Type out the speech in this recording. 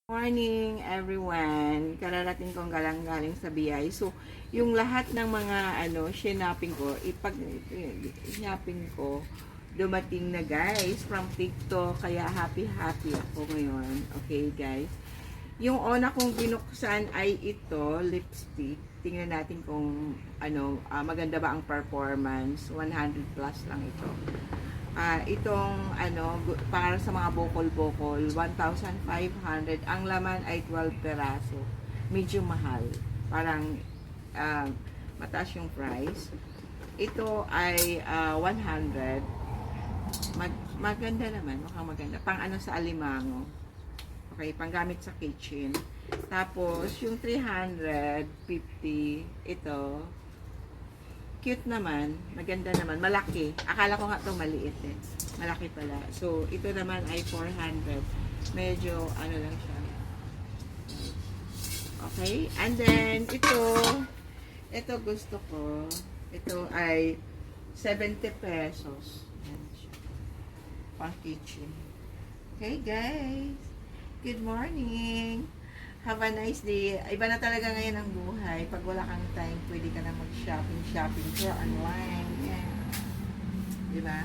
Morning everyone. Kararating kong galing sa BI. So, yung lahat ng mga shopping ko, shopping ko, dumating na guys from TikTok. Kaya happy ako ngayon. Okay guys. Yung una kong binuksan ay ito, lipstick. Tingnan natin kung maganda ba ang performance. 100 plus lang ito. Itong para sa mga bokol-bokol 1,500, ang laman ay 12 peraso, medyo mahal, parang mataas yung price. Ito ay 100, maganda naman, mukhang maganda, pang sa alimango, okay, pang gamit sa kitchen. Tapos yung 350, ito cute naman, maganda naman, malaki. Akala ko nga ito maliit eh. Malaki pala. So, ito naman ay 400. Medyo, lang siya. Okay? And then, ito gusto ko. Ito ay 70 pesos. Yan siya. Pang kitchen. Okay, guys. Good morning. Have a nice day. Iba na talaga ngayon ang buhay. Pag wala kang time, pwede ka na mag-shopping for online. Yeah. Diba?